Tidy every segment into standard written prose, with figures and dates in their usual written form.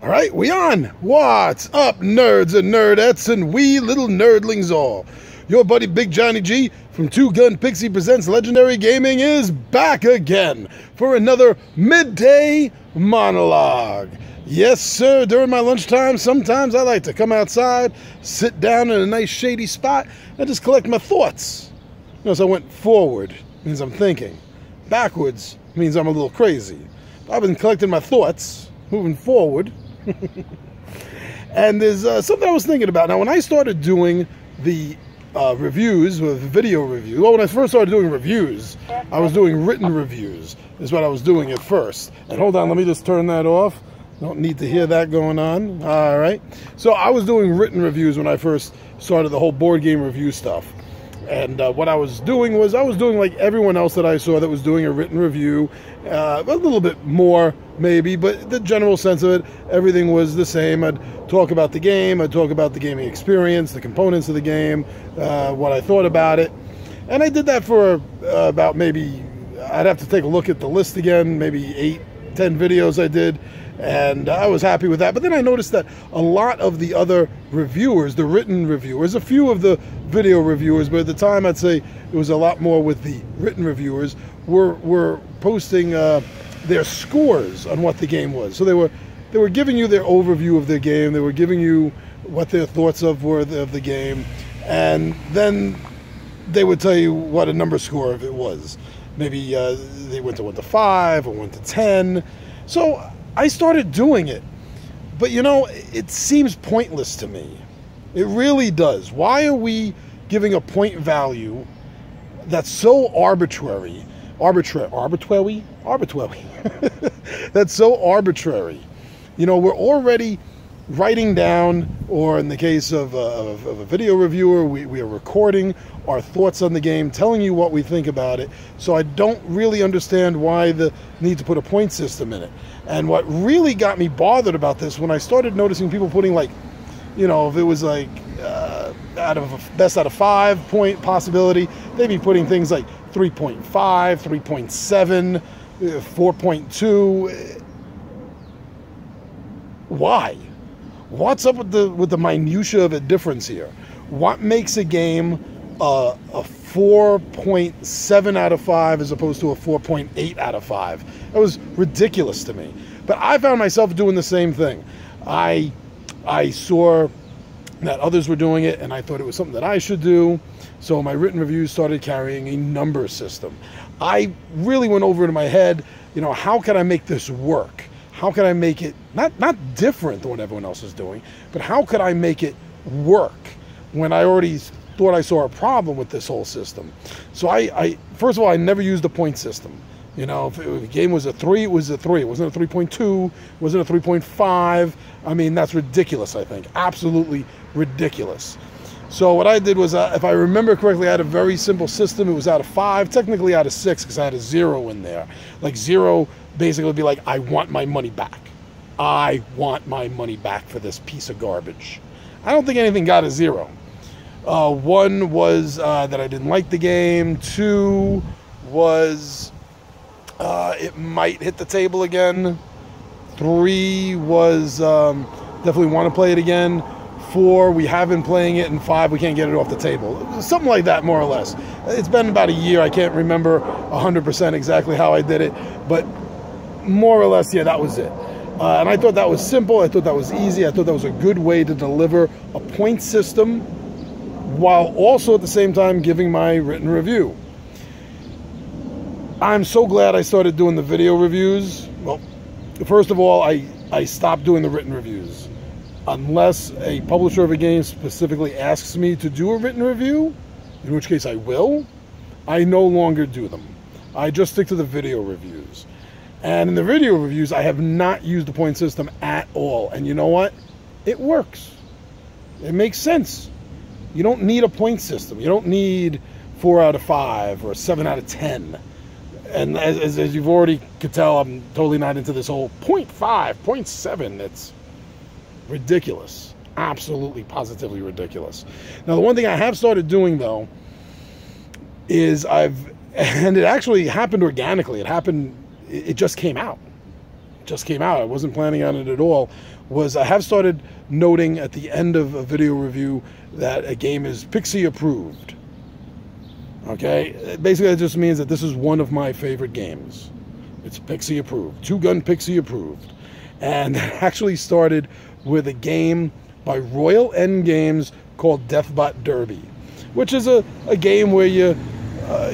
All right, we on. What's up, nerds and nerdettes and wee little nerdlings all? Your buddy Big Johnny G from Two Gun Pixie Presents Legendary Gaming is back again for another Midday Monologue. Yes, sir, during my lunchtime, sometimes I like to come outside, sit down in a nice shady spot, and just collect my thoughts. Notice I went forward, means I'm thinking. Backwards means I'm a little crazy. I've been collecting my thoughts, moving forward. And there's something I was thinking about. Now, when I started doing the reviews, with video reviews, well, when I first started doing reviews, I was doing written reviews, is what I was doing at first. And hold on, let me just turn that off. Don't need to hear that going on. All right. So I was doing written reviews when I first started the whole board game review stuff. And what I was doing was, I was doing like everyone else that I saw that was doing a written review, a little bit more maybe, but the general sense of it, everything was the same. I'd talk about the game, I'd talk about the gaming experience, the components of the game, what I thought about it. And I did that for about maybe, I'd have to take a look at the list again, maybe 8-10 videos I did. And I was happy with that. But then I noticed that a lot of the other reviewers, the written reviewers, a few of the video reviewers, but at the time I'd say it was a lot more with the written reviewers, were posting their scores on what the game was. So they were giving you their overview of their game. They were giving you what their thoughts were of the game. And then they would tell you what a number score of it was. Maybe they went to 1 to 5 or 1 to 10. So I started doing it, but you know, it seems pointless to me. It really does. Why are we giving a point value that's so arbitrary? Arbitrary? That's so arbitrary. You know, we're already writing down, or in the case of a video reviewer, we are recording our thoughts on the game, telling you what we think about it. So I don't really understand why the need to put a point system in it. And what really got me bothered about this, when I started noticing people putting, like, you know, if it was like out of a best out of 5 point possibility, they'd be putting things like 3.5, 3.7, 4.2. Why? What's up with the minutia of a difference here? What makes a game a 4.7 out of 5 as opposed to a 4.8 out of 5? That was ridiculous to me. But I found myself doing the same thing. I saw that others were doing it, and I thought it was something that I should do. So my written reviews started carrying a number system. I really went over in my head, you know, how can I make this work? How can I make it not different than what everyone else is doing, but how could I make it work when I already thought I saw a problem with this whole system? So I first of all, I never used a point system. You know, if the game was a 3, it was a 3. It wasn't a 3.2, it wasn't a 3.5. I mean, that's ridiculous, I think. Absolutely ridiculous. So what I did was, if I remember correctly, I had a very simple system. It was out of 5, technically out of 6, because I had a 0 in there. Like 0 basically would be like, I want my money back. I want my money back for this piece of garbage. I don't think anything got a 0. 1 was that I didn't like the game. 2 was it might hit the table again. 3 was definitely want to play it again. 4, we have been playing it. And 5, we can't get it off the table. Something like that, more or less. It's been about a year. I can't remember 100% exactly how I did it, but more or less, yeah, that was it. And I thought that was simple. I thought that was easy. I thought that was a good way to deliver a point system while also at the same time giving my written review. I'm so glad I started doing the video reviews. Well, first of all, I stopped doing the written reviews. Unless a publisher of a game specifically asks me to do a written review, in which case I will, I no longer do them. I just stick to the video reviews. And in the video reviews, I have not used the point system at all. And you know what? It works. It makes sense. You don't need a point system. You don't need 4 out of 5 or 7 out of 10. And as you've already could tell, I'm totally not into this whole 0.5, 0.7. It's ridiculous. Absolutely, positively ridiculous. Now, the one thing I have started doing, though, is and it actually happened organically. It just came out. just came out, I wasn't planning on it at all, was I have started noting at the end of a video review that a game is Pixie approved. Okay? Basically, that just means that this is one of my favorite games. It's Pixie approved. Two Gun Pixie approved. And it actually started with a game by Royal End Games called Deathbot Derby, which is a game where you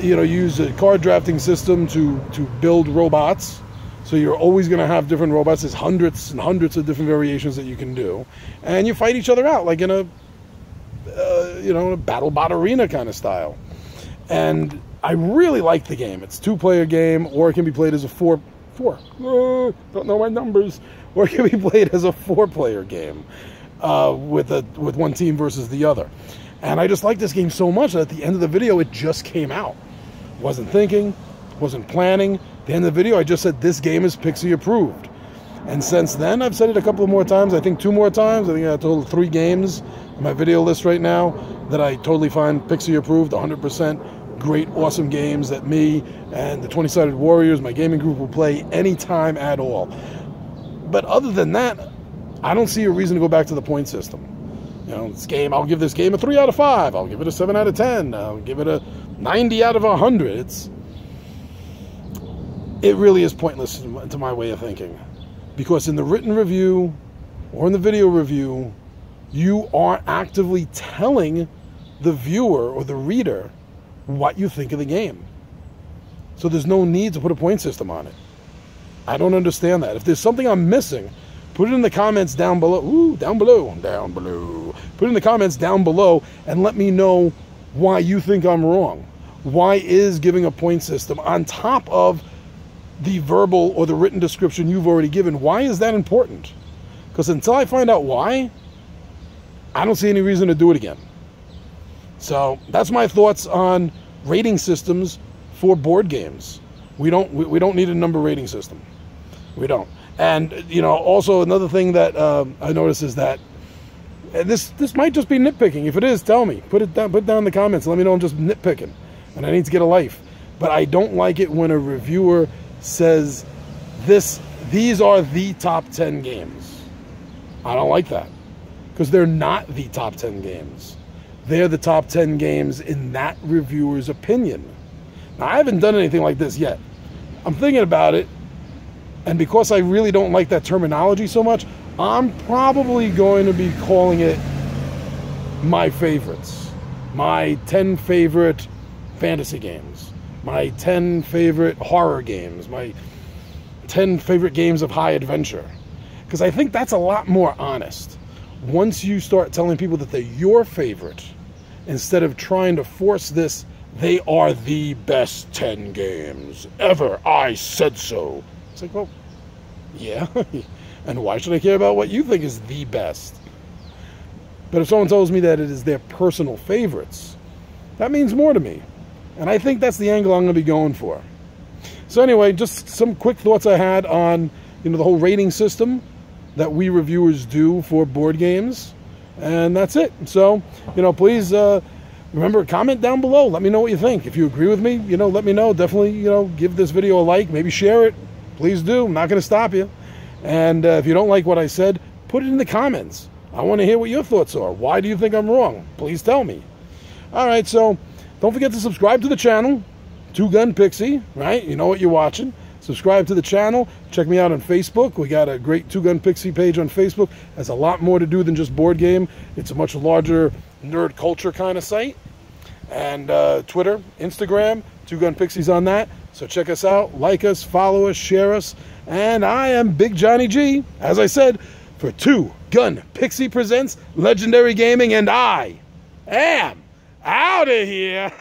use a card drafting system to build robots. So you're always going to have different robots. There's hundreds and hundreds of different variations that you can do, and you fight each other out like in a a BattleBot arena kind of style. And I really like the game. It's a 2-player game, or it can be played as a four. Don't know my numbers. Or it can be played as a 4-player game with one team versus the other. And I just like this game so much that at the end of the video, it just came out. Wasn't thinking, wasn't planning. At the end of the video, I just said, this game is Pixie approved. And since then, I've said it a couple of more times. I think 2 more times. I think I have a total of 3 games on my video list right now that I totally find Pixie approved, 100%. Great, awesome games that me and the 20-Sided Warriors, my gaming group, will play anytime at all. But other than that, I don't see a reason to go back to the point system. This game, I'll give this game a 3 out of 5. I'll give it a 7 out of 10. I'll give it a 90 out of 100. It really is pointless to my way of thinking. Because in the written review or in the video review, you are actively telling the viewer or the reader what you think of the game. So there's no need to put a point system on it. I don't understand that. If there's something I'm missing, put it in the comments down below. Ooh, down below. Put it in the comments down below and let me know why you think I'm wrong. Why is giving a point system on top of the verbal or the written description you've already given, why is that important? Because until I find out why, I don't see any reason to do it again. So that's my thoughts on rating systems for board games. We don't need a number rating system. We don't. And also another thing that I noticed is that this might just be nitpicking. If it is, tell me. Put it down in the comments. Let me know I'm just nitpicking and I need to get a life. But I don't like it when a reviewer says these are the top 10 games. I don't like that, because they're not the top 10 games. They're the top 10 games in that reviewer's opinion. Now, I haven't done anything like this yet. I'm thinking about it, and because I really don't like that terminology so much, I'm probably going to be calling it my favorites. My 10 favorite fantasy games. My 10 favorite horror games. My 10 favorite games of high adventure. Because I think that's a lot more honest. Once you start telling people that they're your favorite, instead of trying to force this, they are the best 10 games ever. I said so. It's like, well, yeah. And why should I care about what you think is the best? But if someone tells me that it is their personal favorites, that means more to me. And I think that's the angle I'm going to be going for. So anyway, just some quick thoughts I had on the whole rating system that we reviewers do for board games. And that's it. So, please remember, comment down below. Let me know what you think. If you agree with me, let me know. Definitely, give this video a like. Maybe share it. Please do. I'm not going to stop you. And if you don't like what I said, put it in the comments. I want to hear what your thoughts are. Why do you think I'm wrong? Please tell me. All right, so don't forget to subscribe to the channel, Two Gun Pixie, right? You know what you're watching. Subscribe to the channel. Check me out on Facebook. We got a great Two Gun Pixie page on Facebook. Has a lot more to do than just board game. It's a much larger nerd culture kind of site. And Twitter, Instagram, Two Gun Pixie's on that. So check us out, like us, follow us, share us. And I am Big Johnny G, as I said, for Two Gun Pixie Presents Legendary Gaming, and I am out of here.